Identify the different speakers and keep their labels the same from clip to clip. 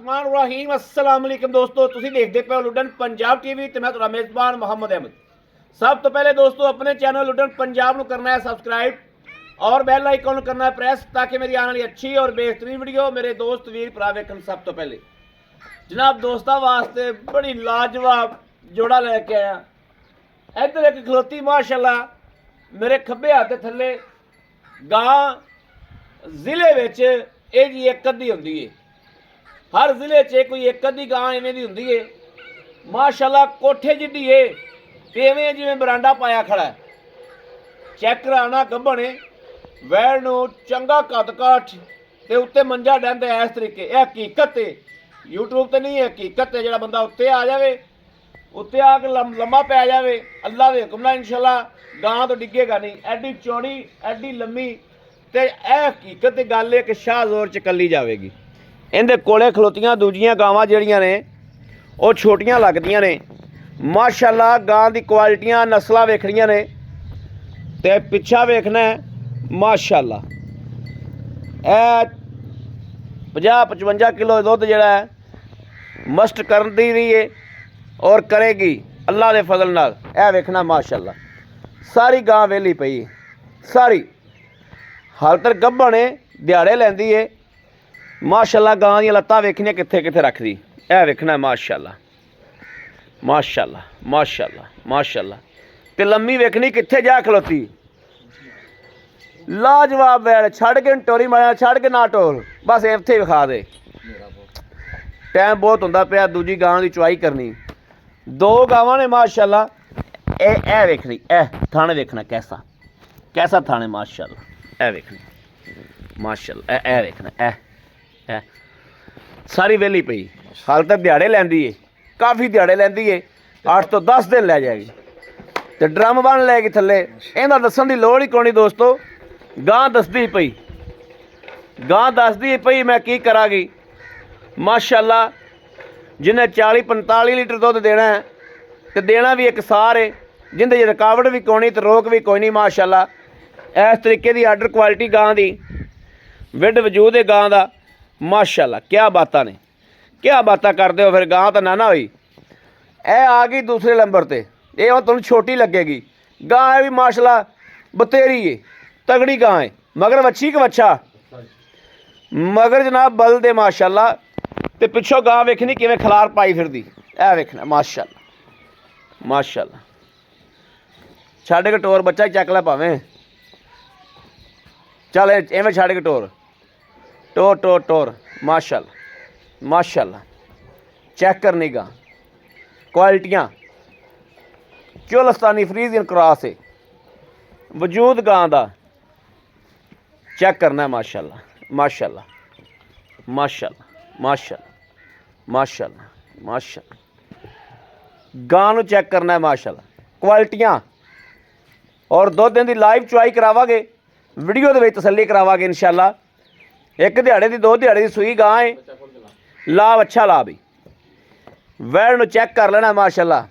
Speaker 1: रहमान रहीम अस्सलाम वालेकुम दोस्तों, ਤੁਸੀਂ ਦੇਖਦੇ ਪਏ ਹੋ ਲੁੱਡਨ ਪੰਜਾਬ ਟੀਵੀ ਤੇ ਮੈਂ ਤੁਹਾਡਾ ਮੇਜ਼ਬਾਨ ਮੁਹੰਮਦ ਅਹਿਮਦ। ਸਭ ਤੋਂ ਪਹਿਲੇ ਦੋस्तों अपने चैनल लुडन पंजाब ਨੂੰ करना है सब्सक्राइब और बैल आइकन ਨੂੰ करना है प्रेस ताकि मेरी आने वाली अच्छी और बेहतरीन वीडियो मेरे दोस्त वीर भरा वेखन। सब तो पहले जनाब दोस्तों वास्ते बड़ी लाजवाब जोड़ा लेके आया। इधर एक खलोती माशाल्लाह मेरे खब्बे हाथ थल्ले गां जिले विच ਇਹ जी एक अद्धी होंदी है, हर जिले च कोई एक अद्धी गां इवें दी होंदी है माशाल्लाह। कोठे जिड्डी है ते इवें जिवें बरांडा पाया खड़ा है। चैक कराना गब्बने वैड़ नूं चंगा कद काठ ते उत्ते मंजा डैंदा इस तरीके। यह हकीकत है, यूट्यूब ते नहीं है, हकीकत है। जिहड़ा बंदा उत्ते आ जाए उत्ते आके लम्मा पै जाए अल्लाह दे हुक्म नाल इंशाल्लाह गां तो डिगेगा नहीं। एडी चौड़ी एडी लम्मी ते यह हकीकत गल है कि शाहजोर च कली जाएगी। इहदे कोले खलोतियां दूजियां गावां जिहड़ियां ने वो छोटियां लगदियां ने माशाल्लाह। गां दी क्वालिटियां नस्लां वेखणियां ने ते पिछा वेखना है माशाल्लाह। ए 50-55 किलो दुध जिहड़ा है मस्ट करदी रही है और करेगी अल्लाह दे फजल नाल। ए वेखना माशाल्लाह सारी गां वेली पई सारी हाल तक गब्बन है दिहाड़े लैंदी है माशाल्लाह। गां दी लत्तां वेखनियां कित्थे कित्थे रखदी। ए वेखना माशाल्लाह माशाल्लाह माशाल्लाह माशाल्लाह। ते लम्मी वेखनी कित्थे जा खलोती लाजवाब वैल। छड़ के टोरी मारिया छड़ के ना टोर बस इत्थे विखा दे। टाइम बहुत हुंदा पिया दूजी गां दी चुआई करनी। दो गावां ने माशाल्लाह। ए वेखनी ए थाने वेखना कैसा कैसा थाने माशाल्लाह। ए वेखना माशाल्लाह। ए वेखना ए सारी वेली पई हाल तक दिहाड़े लैंदी है काफ़ी दिहाड़े लैंदी है 8 तो 10 दिन लै जाएगी तो ड्रम बन लैगी थल्ले। इहदा दस्सण दी लोड़ ही कोई नहीं दोस्तों। गां दसदी पई गां दसदी पई मैं की करांगी माशाल्लाह। जिन्हें 40-45 लीटर दुध देना है तो देना भी एक सार है जिंदे रुकावट भी कोई नहीं तो रोक भी कोई नहीं माशाल्लाह। इस तरीके की आर्डर क्वालिटी गां की विड वजूद है गां का माशाल्लाह। क्या बातां ने क्या बातां करते हो फिर गां तो ना हुई। ए आ गई दूसरे नंबर पर यह तुहानूं छोटी लगेगी गां है भी माशाल्लाह बतेरी है तगड़ी गां है। मगर वच्छी कि वच्छा मगर जनाब बल दे माशाल्लाह। ते पिछों गां वेखनी किवें खलार पाई फिरदी। ए वेखना माशाल्लाह माशाल्लाह। छड्ड के टोर बच्चा ही चक लै भावें चल एवें छड़ के टोर टोर टोर टोर माशाल्लाह माशाल्लाह। चेक करनी गां क्वालिटियाँ चोलस्तानी फ्रीजियन क्रॉस है वजूद गां दा चेक करना है माशाल्लाह माशाल्लाह माशाल्लाह माशाल्लाह माशाल्लाह माशाल्लाह। गां नूं चेक करना है माशाल्लाह क्वालिटियाँ और दो दिन की लाइव चुआई करावांगे वीडियो दे विच तसल्ली करावांगे इंशाल्लाह। एक दिहाड़े की दो दिहाड़े की सूई गां है लाभ अच्छा लाभ ही। वैड़ नूं चेक कर लेना माशाल्लाह।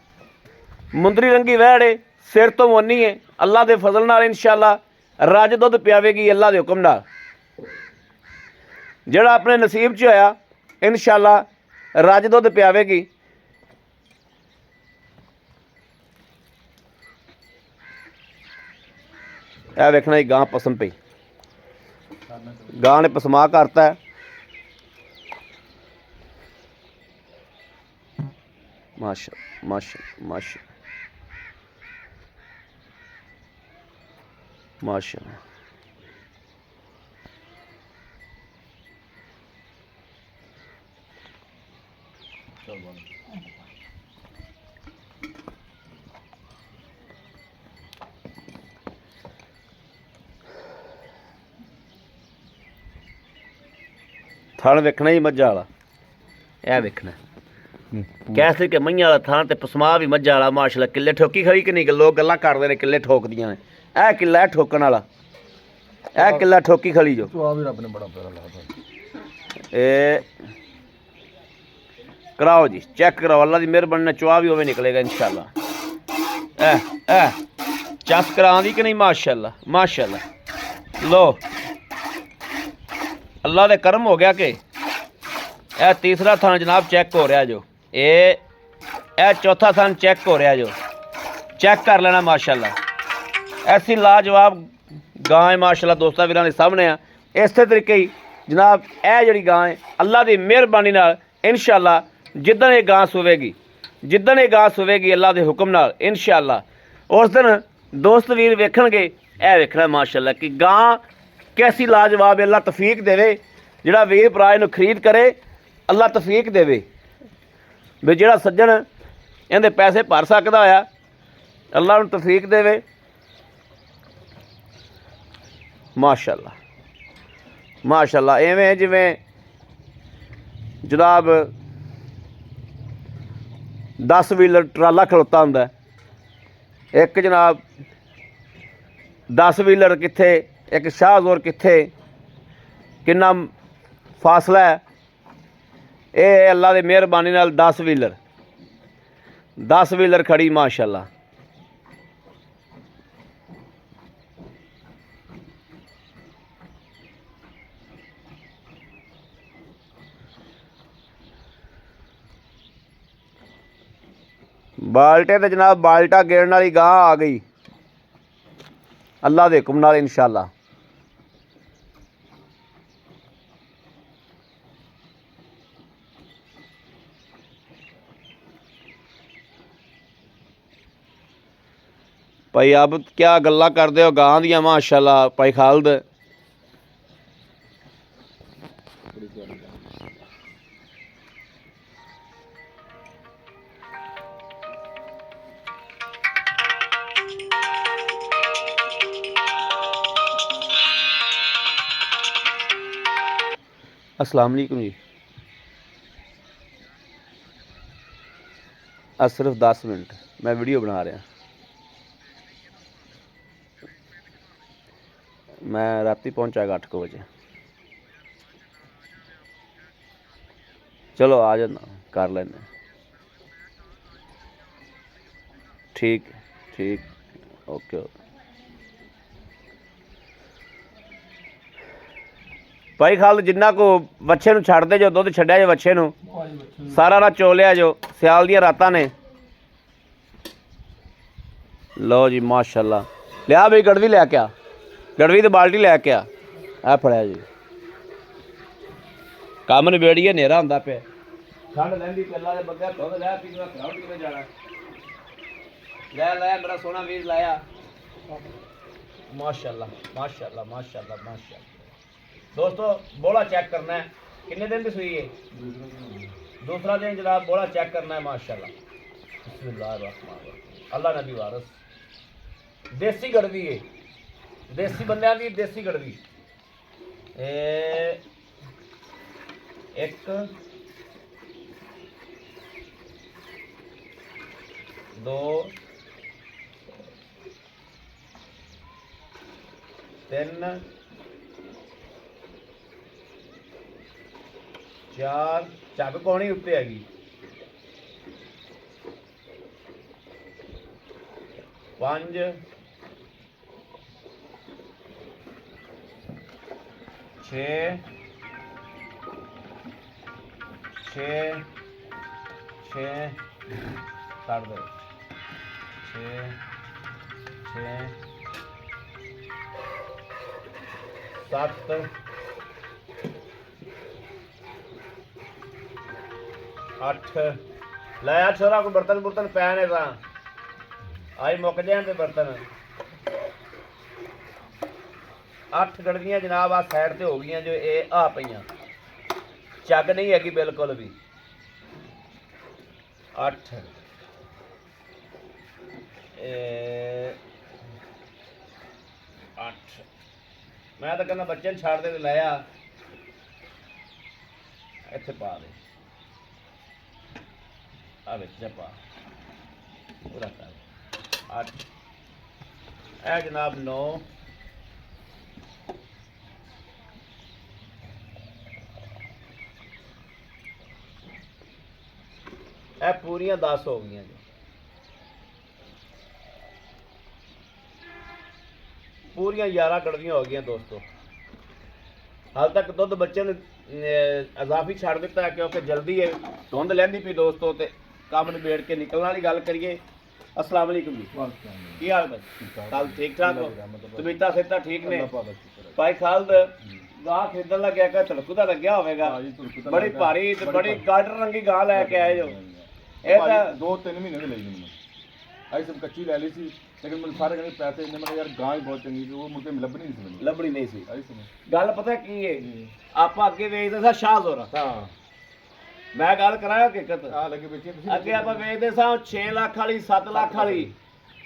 Speaker 1: मुंदरी रंगी वैड़ है सिर तो मोनी है अल्लाह के फजल नाल इंशाल्लाह रज दुध पियावेगी अल्लाह के हुक्म नाल। जिहड़ा अपने नसीब च होया इंशाल्लाह रज दुध पियावेगी। यह वेखना ही गां पसंद पई गां ने पसमा करता है माशा माशा माशा माशा। थान वेखना ही मझा वाला। यह वेखना कैसे कि मईयां वाला थान ते पसमा भी मझा वाला माशाल्लाह। किले ठोकी खड़ी कि नहीं लोग गल्लां करदे ने किले ठोकदियां ने। यह किला है ठोकण वाला यह किला ठोकी खड़ी जो रब ने बड़ा प्यारा लाया। ए कराओ जी चेक कराओ अल्लाह की मेहरबानी ने चुआ भी होवे निकलेगा इंशाल्लाह। ए चस करा दी कि नहीं माशाल्लाह माशाल्लाह। लो अल्लाह दे करम हो गया कि ਇਹ ਤੀਸਰਾ ਥਣ ਜਨਾਬ ਚੈੱਕ ਹੋ ਰਿਹਾ ਜੋ, ਇਹ ਚੌਥਾ ਥਣ ਚੈੱਕ ਹੋ ਰਿਹਾ ਜੋ, ਚੈੱਕ ਕਰ ਲੈਣਾ ਮਾਸ਼ਾਅੱਲਾ। ਐਸੀ ਲਾਜਵਾਬ ਗਾਂ है माशाल्लाह दोस्तों वीरां दे सामने आ। इस तरीके ही जनाब यह जी गां है अल्लाह की मेहरबानी नाल इंशाअल्लाह जिदन ये गां सुवेगी, जिदन ये गां सुवेगी अल्लाह के हुक्म नाल इंशाअल्लाह उस दिन दोस्त वीर वेखणगे, यह वेखना माशाअल्लाह कि गां कैसी लाजवाब है। अल्लाह तौफीक देवे जिहड़ा वीर भरा इहनूं खरीद करे, अल्लाह तौफीक देवे भी जिहड़ा सज्जन इहदे पैसे भर सकदा होया अल्लाह नूं तौफीक देवे माशाअल्लाह माशाअल्लाह। इवें जिवें जनाब 10 व्हीलर ट्राला खलोता हुंदा है, एक जनाब 10 व्हीलर कित्थे, एक शाहजोर कित्थे, किन्ना फासला है। ये अल्लाह की मेहरबानी नाल 10 व्हीलर खड़ी माशाअल्लाह। बाल्टे तो जनाब बाल्टा गेड़न वाली गां आ गई अल्लाह के हुक्म नाल इंशाअल्लाह। भाई अब क्या गल्लां करदे हो गां दियां माशाअल्लाह भाई खालिद। अस्सलाम वालेकुम जी। सिर्फ 10 मिनट मैं वीडियो बना रहा। मैं राती पहुंचागा 8 बजे। चलो आ जाना कर लेने। ठीक ठीक ओके। भाई खाल जिन्ना को बच्चे नूं छड्ड दे जो दुध छड्डिया जो बच्चे नूं सारा रात चो लिया जो सियाल दियां रातां ने। लो जी माशाअल्लाह लिया बई गड़वी लैके आ, गड़वी तो बाल्टी लैके आ, ऐ फड़िया जी कम नबेड़िए नेरा हुंदा पिया ठंड लैंदी पल्ला दे बंदे दुध लै पी कराउट किवें जाना। लै मेरा सोहना वीर लाया माशाअल्लाह माशाअल्लाह माशाअल्लाह माशाअल्लाह। दोस्तों बोला चेक करना है कितने दिन की सुई है, दूसरा दिन जनाब बोला चेक करना है माशाअल्लाह। बिस्मिल्लाहिर्रहमानिर्रहीम अल्लाह नबी वारस देसी गड़वी है, देसी बंदियां दी देसी गड़वी। एक दो तीन चार झग कौनी उत्ते हैगी, 5 6 6 6 कर दो 6 6 7 8 लाया छोरा को बर्तन बुर्तन पैने ता आई मुक जाए तो बर्तन 8 गड़वियाँ जनाब आ साइड ते हो गई जो ये आ पईयां झग नहीं हैगी बिल्कुल भी। 8 8 मैं तो कहना बच्चे छाड़ दे लाया इत्थे पा दे पा पूरा कर 8 ए जनाब 9 ए पूरियां 10 हो गई जी, पूरियां 11 कड़वियां हो गई दोस्तों। हाल तक दुध बच्चे ने ਇਜ਼ਾਫੀ ਛੱਡ ਦਿੱਤਾ ਹੈ ਕਿਉਂਕਿ ਜਲਦੀ ਹੈ, ਧੁੰਦ ਲੈਂਦੀ ਪਈ ਦੋਸਤੋ, ਤੇ ਕੰਮ ਨਿਬੇੜ ਕੇ ਨਿਕਲਣ ਵਾਲੀ ਗੱਲ ਕਰੀਏ। अस्सलाम वालेकुम जी, की हाल है? कल ठीक ठाक हो? तबीयत सेहत ठीक ने? भाई खालद गां खरीदन लग्या का तड़कुदा लग्या होवेगा, बड़ी भारी ते बड़ी गाडर रंगी गां लेके आए जो। ए ता
Speaker 2: 2-3 महीने ਦੀ ਲਈ ਮੈਨੂੰ ਆਈ ਸਭ ਕੱਚੀ ਲੈ ਲਈ ਸੀ, ਲੇਕਿਨ ਮੈਨੂੰ ਸਾਰੇ ਕਹਿੰਦੇ ਪੈਸੇ ਇੰਨੇ, ਮੈਂ ਯਾਰ ਗਾਂ ਹੀ ਬਹੁਤ ਚੰਗੀ ਸੀ, ਉਹ ਮੁੜ ਕੇ ਲੱਭਣੀ ਨਹੀਂ ਸੀ ਮੈਨੂੰ,
Speaker 1: ਲੱਭਣੀ ਨਹੀਂ ਸੀ।
Speaker 2: ਆਈ ਸਮਝ
Speaker 1: ਗੱਲ ਪਤਾ ਕੀ ਹੈ, ਆਪਾਂ ਅੱਗੇ ਵੇਚਦੇ ਸਾਂ ਸ਼ਾਹ ਜ਼ੋਰਾ,
Speaker 2: ਹਾਂ
Speaker 1: ਮੈਂ ਗੱਲ ਕਰਾਂ ਹਕੀਕਤ,
Speaker 2: ਆ ਲੱਗੇ ਵੇਚੀ ਤੁਸੀਂ
Speaker 1: ਅੱਗੇ ਆਪਾਂ ਵੇਚਦੇ ਸਾਂ 6 ਲੱਖ ਵਾਲੀ, 7 ਲੱਖ ਵਾਲੀ,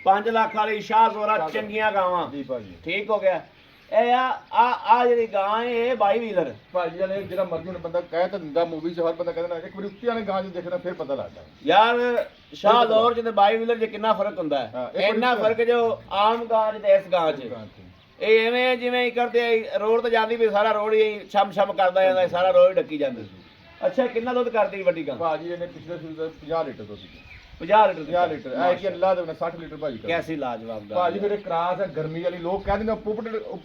Speaker 1: 5 ਲੱਖ ਵਾਲੀ ਸ਼ਾਹ ਜ਼ੋਰਾ ਚੰਗੀਆਂ ਗਾਵਾਂ।
Speaker 2: ਜੀ ਭਾਜੀ
Speaker 1: ਠੀਕ ਹੋ ਗਿਆ। ਇਹ ਆ ਜਿਹੜੀ ਗਾਂ ਹੈ ਇਹ 22 ਵੀਲਰ
Speaker 2: ਭਾਜੀ ਵਾਲੇ ਜਿਹੜਾ ਮਰਜ਼ੀ ਹੁਣ ਬੰਦਾ ਕਹਿ ਤਾਂ ਦਿੰਦਾ, ਮੂਵੀ 'ਚ ਹਰ ਬੰਦਾ ਕਹਿੰਦਾ ਇੱਕ ਵਾਰੀ ਉੱਤੇ ਵਾਲੇ ਗਾਂ 'ਚ ਦੇਖਣਾ ਫਿਰ ਪਤਾ ਲੱਗਦਾ
Speaker 1: ਯਾਰ। ਸ਼ਾਹ ਜ਼ੋਰ ਜਿਹਦੇ 22 ਵੀਲਰ 'ਚ ਕਿੰਨਾ ਫਰਕ ਹੁੰਦਾ
Speaker 2: ਹਾਂ,
Speaker 1: ਹੈ, ਇੰਨਾ ਫਰਕ ਜੋ ਆਮ ਗਾਂ 'ਚ ਤੇ ਇਸ ਗਾਂ 'ਚ। ਇਹ ਐਵੇਂ ਜਿਵੇਂ ਹੀ ਕਰਦੇ ਰੋਡ ਤੇ ਜਾਂਦੀ ਵੀ ਸਾਰਾ ਰੋਡ ਹੀ ਛਮ ਛਮ ਕਰਦਾ ਜਾਂਦਾ, ਸਾਰਾ ਰੋਡ ਹੀ ਡੱਕੀ ਜਾਂਦਾ। ਅੱਛਾ ਕਿੰਨਾ ਦੁੱਧ ਕਰਦੀ ਵੱਡੀ ਗਾਂ?
Speaker 2: ਭਾਜੀ ਇਹਨੇ ਪਿਛਲੇ ਸੀਜ਼ਨ 50 ਲੀਟਰ ਦੁੱਧ ਸੀ,
Speaker 1: 50 ਲੀਟਰ
Speaker 2: 50 ਲੀਟਰ ਐ ਕਿ ਅੱਲਾ ਦੇ 60 ਲੀਟਰ ਭਾਜੀ ਕਰ
Speaker 1: ਕੈਸੀ ਲਾਜਵਾਬ ਗਾਂ
Speaker 2: ਭਾਜੀ ਮੇਰੇ ਕਰਾਸ ਹੈ ਗਰਮੀ ਵਾਲੀ, ਲੋਕ ਕਹਿੰਦੇ ਨੇ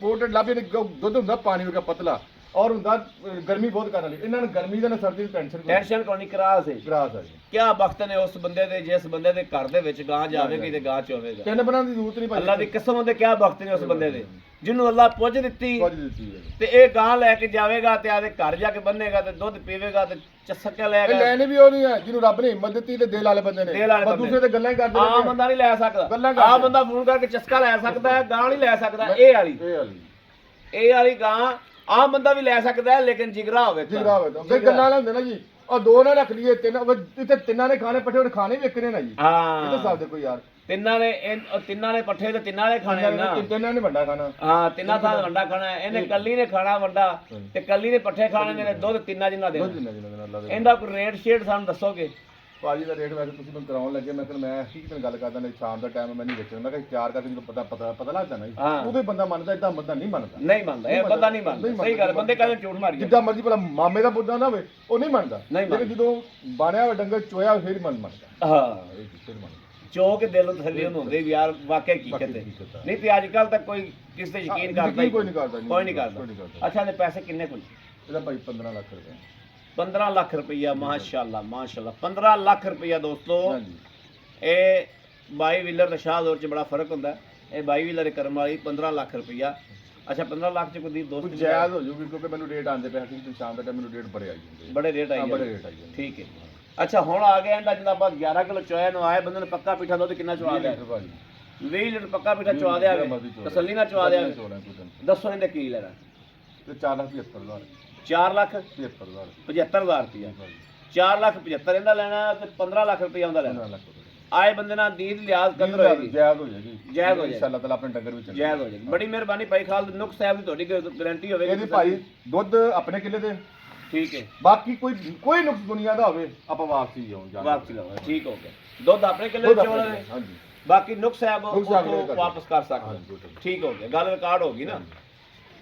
Speaker 2: ਪੋਪਟਡ ਲੱਭੇ ਨੇ, ਦੁੱਧ ਹੁੰਦਾ ਪਾਣੀ ਵਰਗਾ ਪਤਲਾ ਔਰ ਹੁੰਦਾ ਗਰਮੀ ਬਹੁਤ ਕਰਨ ਵਾਲੀ, ਇਹਨਾਂ ਨੂੰ ਗਰਮੀ ਦਾ ਨਾ ਸਰਦੀ ਦੀ
Speaker 1: ਟੈਨਸ਼ਨ ਕੋਈ ਨਹੀਂ। ਕਰਾਸ ਹੈ
Speaker 2: ਕਰਾਸ ਆ ਜੀ।
Speaker 1: ਕਿਆ ਵਕਤ ਨੇ ਉਸ ਬੰਦੇ ਦੇ, ਜਿਸ ਬੰਦੇ ਦੇ ਘਰ ਦੇ ਵਿੱਚ ਗਾਂ ਜਾਵੇਗੀ ਤੇ ਗਾਂ ਚ ਹੋਵੇਗਾ।
Speaker 2: ਤਿੰਨ ਬਣਾਉਣ ਦੀ ਜ਼ਰੂਰਤ ਨਹੀਂ ਭਾਜੀ,
Speaker 1: ਅੱਲਾ ਦੀ ਕਸਮ ਦੇ ਕਿਆ ਵਕਤ ਨੇ ਉਸ ਬੰਦੇ ਦੇ, ਜਿਹਨੂੰ ਅੱਲਾ ਪੁੱਜ ਦਿੱਤੀ
Speaker 2: ਕੁਝ ਦਿੱਤੀ ਹੈ
Speaker 1: ਤੇ ਇਹ ਗਾਂ ਲੈ ਕੇ ਜਾਵੇਗਾ ਤੇ ਆਦੇ ਘਰ ਜਾ ਕੇ ਬੰਨੇਗਾ ਤੇ ਦੁੱਧ ਪੀਵੇਗਾ ਤੇ ਚਸਕਾ
Speaker 2: ਇਹ
Speaker 1: ਲੈਗਾ।
Speaker 2: ਲੈਣੇ ਵੀ ਉਹ ਨਹੀਂ ਹੈ ਜਿਹਨੂੰ ਰੱਬ ਨੇ ਹਿੰਮਤ ਦਿੱਤੀ ਤੇ ਦਿਲ ਵਾਲੇ ਬੰਦੇ ਨੇ,
Speaker 1: ਦਿਲ ਵਾਲੇ
Speaker 2: ਬਸ
Speaker 1: ਬੰਦੇ।
Speaker 2: ਦੂਸਰੇ ਤੇ ਗੱਲਾਂ ਹੀ ਕਰਦੇ
Speaker 1: ਆਮ
Speaker 2: ਰਹਿੰਦੇ
Speaker 1: ਬੰਦਾ ਨਹੀਂ ਲੈ ਸਕਦਾ,
Speaker 2: ਗੱਲਾਂ ਕਰਦੇ।
Speaker 1: ਆਮ ਬੰਦਾ ਫੋਨ ਕਰਕੇ ਚਸਕਾ ਲੈ ਸਕਦਾ ਹੈ, ਗਾਂ ਨਹੀਂ ਲੈ ਸਕਦਾ। ਇਹ ਵਾਲੀ ਇਹ ਵਾਲੀ ਗਾਂ ਆਮ ਬੰਦਾ ਵੀ ਲੈ ਸਕਦਾ ਹੈ, ਲੇਕਿਨ ਜਿਗਰਾ ਹੋਵੇ ਤਾਂ।
Speaker 2: ਜਿਗਰਾ ਹੋਵੇ ਤਾਂ ਫਿਰ ਗੱਲਾਂ ਵਾਲੇ ਹੁੰਦੇ ਨਾ ਜੀ, ਉਹ ਦੋ ਨਾ ਰੱਖ ਲਈਏ, ਤਿੰਨ ਇੱਥੇ ਤਿੰਨਾਂ ਨੇ ਖਾਣੇ ਪੱਠੇ ਉਹਨੇ ਖਾਣੇ ਵੀ ਵਿਕਣੇ ਨਾ ਜੀ, ਇਹ ਤਾਂ
Speaker 1: ਹਾਂ
Speaker 2: ਸਕਦੇ ਕੋਈ ਯਾਰ,
Speaker 1: ਤਿੰਨਾਂ ਨੇ ਪੱਠੇ ਤੇ ਤਿੰਨਾਂ ਨੇ ਖਾਣੇ ਨਾ।
Speaker 2: ਤਿੰਨਾਂ ਨੇ ਵੱਡਾ ਖਾਣਾ,
Speaker 1: ਹਾਂ ਤਿੰਨਾਂ ਥਾਂ ਵੰਡਾ ਖਾਣਾ, ਇਹਨੇ ਕੱਲੀ ਨੇ ਖਾਣਾ ਵੰਡਾ ਤੇ ਕੱਲੀ ਨੇ ਪੱਠੇ ਖਾਣੇ ਨੇ, ਦੁੱਧ ਤਿੰਨਾਂ ਜਿੰਨਾ ਦੇ।
Speaker 2: ਦੁੱਧ ਜਿੰਨਾ ਜਿੰਨਾ ਅੱਲਾ ਦੇ।
Speaker 1: ਇਹਦਾ ਕੋਈ ਰੇਟ ਸ਼ੇਟ ਸਾਨੂੰ ਦੱਸੋਗੇ?
Speaker 2: ਭਾਜੀ ਦਾ ਰੇਟ ਵੈਸੇ ਤੁਸੀਂ ਮੈਨੂੰ ਕਰਾਉਣ ਲੱਗੇ, ਮੈਂ ਕਹਿੰਦਾ ਮੈਂ ਠੀਕ ਗੱਲ ਕਰਦਾ ਨਹੀਂ, ਸ਼ਾਮ ਦਾ ਟਾਈਮ ਮੈਂ ਨਹੀਂ ਵੇਚਦਾ, ਮੈਂ ਕਿਹਾ 4 ਕਰਕੇ ਜਦੋਂ ਪਤਾ ਲੱਗਦਾ ਨਾ ਜੀ, ਉਦੋਂ ਬੰਦਾ ਮੰਨਦਾ, ਇਦਾਂ ਬੰਦਾ ਨਹੀਂ ਮੰਨਦਾ,
Speaker 1: ਨਹੀਂ ਮੰਨਦਾ, ਇਹ ਬੰਦਾ ਨਹੀਂ ਮੰਨਦਾ। ਸਹੀ ਗੱਲ, ਬੰਦੇ ਕਹਿੰਦੇ ਝੂਠ ਮਾਰੀ
Speaker 2: ਜਿੱਦਾਂ ਮਰਜ਼ੀ ਭਲਾ ਮਾਮੇ ਦਾ ਬੁੱਧਾ ਨਾ ਹੋਵੇ ਉਹ ਨਹੀਂ ਮੰਨਦਾ, ਲੇਕਿਨ ਜਦੋਂ ਬਾਣਿਆ ਹੋਇਆ ਡੰਗਰ ਚੋਇਆ ਫਿਰ ਹੀ ਮੰਨਦਾ।
Speaker 1: ਹਾਂ
Speaker 2: ਇਹ ਫਿਰ ਮੰਨਦਾ
Speaker 1: ਚੋ ਕੇ ਦਿਲ ਨੂੰ ਤਸੱਲੀ ਹੁੰਦੀ ਵੀ ਯਾਰ ਵਾਕਿਆ ਕੀ ਕਹਿੰਦੇ। ਨਹੀਂ ਤੇ ਅੱਜ ਕੱਲ ਤਾਂ ਕੋਈ ਕਿਸੇ ਤੇ ਯਕੀਨ ਕਰਦਾ ਹੀ
Speaker 2: ਕੋਈ ਨਹੀਂ ਕਰਦਾ,
Speaker 1: ਕੋਈ ਨਹੀਂ ਕਰਦਾ। ਅੱਛਾ ਤੇ ਪੈਸੇ ਕਿੰਨੇ ਕੋਲ?
Speaker 2: ਇਹਦਾ ਭਾਈ 15 ਲੱਖ ਰੁਪਏ।
Speaker 1: 15 ਲੱਖ ਰੁਪਈਆ, ਮਾਸ਼ਾਅੱਲਾ ਮਾਸ਼ਾਅੱਲਾ 15 ਲੱਖ ਰੁਪਈਆ ਦੋਸਤੋ।
Speaker 2: ਹਾਂਜੀ
Speaker 1: ਇਹ 22 ਵੀਲਰ ਤੇ ਸ਼ਾਹ ਜ਼ੋਰ 'ਚ ਬੜਾ ਫਰਕ ਹੁੰਦਾ। ਇਹ 22 ਵੀਲਰ ਕਰਮ ਵਾਲੀ 15 ਲੱਖ ਰੁਪਈਆ। ਅੱਛਾ 15 ਲੱਖ 'ਚ ਕੋਈ ਦੋਸਤ
Speaker 2: ਜਾਇਜ਼ ਹੋ ਜੂਗੀ, ਕਿਉਂਕਿ ਮੈਨੂੰ ਰੇਟ ਆਉਂਦੇ ਪਏ ਸੀ ਸ਼ਾਮ ਦਾ ਟਾਈਮ, ਮੈਨੂੰ ਰੇਟ ਬੜੇ ਆਈ ਜਾਂਦੇ,
Speaker 1: ਬੜੇ ਰੇਟ ਆਈ
Speaker 2: ਬੜੇ
Speaker 1: ਜਾਂਦੇ।
Speaker 2: ਰੇਟ ਆਈ ਜਾਂਦੇ।
Speaker 1: ਠੀਕ ਹੈ। ਅੱਛਾ ਹੁਣ ਆ ਗਿਆ ਇਹਦਾ ਜਦੋਂ ਆਪਾਂ 11 ਕਿਲੋ ਚੋਇਆ ਨੂੰ ਆਏ ਬੰਦੇ ਨੇ ਪੱਕਾ ਪੀਠਾ ਦੁੱਧ ਕਿੰਨਾ ਚਵਾ ਦਿਆ?
Speaker 2: ਭਾਜੀ
Speaker 1: 20 ਲੀਟਰ ਪੱਕਾ ਪੀਠਾ ਚਵਾ ਦਿਆ, ਤਸੱਲੀ ਨਾਲ ਚਵਾ ਦਿਆ। ਦੱਸੋ ਇਹਦੇ ਕੀ ਲੈਣਾ?
Speaker 2: ਤੇ 4,75,000
Speaker 1: 4 ਲੱਖ
Speaker 2: 75,000
Speaker 1: 75,000 ਰੁਪਇਆ। 4 ਲੱਖ 75 ਇਹਦਾ ਲੈਣਾ ਤੇ 15 ਲੱਖ ਰੁਪਇਆ ਉਹਦਾ ਲੈਣਾ।
Speaker 2: 15 ਲੱਖ
Speaker 1: ਆਏ ਬੰਦੇ ਨਾਲ ਦੀਦ ਲਿਆਜ਼ ਕਦਰ ਹੋਏਗੀ,
Speaker 2: ਜਾਇਜ਼ ਹੋ ਜਾਏਗੀ,
Speaker 1: ਜਾਇਜ਼ ਹੋ ਜਾਏਗੀ,
Speaker 2: ਇਨਸ਼ਾਅੱਲਾ ਤਾਲਾ ਆਪਣੇ ਡੰਗਰ ਵਿੱਚ
Speaker 1: ਜਾਇਜ਼ ਹੋ ਜਾਏਗੀ। ਬੜੀ ਮਿਹਰਬਾਨੀ ਭਾਈ ਖਾਲਦ, ਨੁਕਸ ਸਾਹਿਬ ਦੀ ਤੁਹਾਡੀ ਗਾਰੰਟੀ ਹੋਵੇਗੀ।
Speaker 2: ਇਹਦੀ ਭਾਈ ਦੁੱਧ ਆਪਣੇ ਕਿੱਲੇ ਦੇ,
Speaker 1: ਠੀਕ ਹੈ।
Speaker 2: ਬਾਕੀ ਕੋਈ ਨੁਕਸ ਦੁਨੀਆ ਦਾ ਹੋਵੇ ਆਪਾਂ ਵਾਪਸੀ ਆਉਂ ਜਾਣਾ,
Speaker 1: ਵਾਪਸੀ ਲਓ, ਠੀਕ ਹੋ ਗਿਆ। ਦੁੱਧ ਆਪਣੇ ਕਿੱਲੇ ਚੋਂ ਨੇ,
Speaker 2: ਹਾਂਜੀ,
Speaker 1: ਬਾਕੀ ਨੁਕਸ ਸਾਹਿਬ
Speaker 2: ਨੁਕਸ ਸਾਹਿਬ
Speaker 1: ਉੱਥੋਂ ਵਾਪਸ ਕਰ ਸਕਦੇ।
Speaker 2: ਹਾਂਜੀ,
Speaker 1: ਠੀਕ ਹੋ ਗਿਆ, ਗੱਲ ਰਿਕਾਰਡ ਹੋ ਗਈ ਨਾ।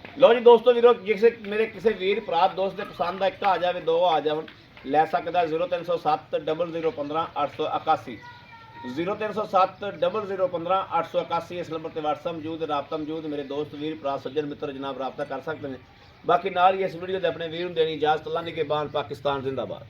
Speaker 1: ਲਓ ਜੀ ਦੋਸਤੋ ਵੀਰੋ, ਮੇਰੇ ਕਿਸੇ ਵੀਰ ਭਰਾ ਦੋਸਤ ਦੇ ਪਸੰਦ ਦਾ ਇੱਕ ਆ ਜਾਵੇ, ਦੋ ਆ ਜਾਵਣ, ਲੈ ਸਕਦਾ। 0307 0015 881 0307 0015 881 ਇਸ ਨੰਬਰ ਤੇ WhatsApp ਮੌਜੂਦ, ਰਾਬਤਾ ਮੌਜੂਦ। ਮੇਰੇ ਦੋਸਤ ਵੀਰ ਭਰਾ ਸੱਜਣ ਮਿੱਤਰ ਜਨਾਬ ਰਾਬਤਾ ਕਰ ਸਕਦੇ ਨੇ। ਬਾਕੀ ਨਾਲ ਹੀ ਇਸ ਵੀਡੀਓ ਦੇ ਆਪਣੇ ਵੀਰ ਨੂੰ ਦੇਣੀ ਇਜਾਜ਼ਤ। ਅੱਲਾਹ ਨਿਗਹਿਬਾਨ, ਪਾਕਿਸਤਾਨ ਜ਼ਿੰਦਾਬਾਦ।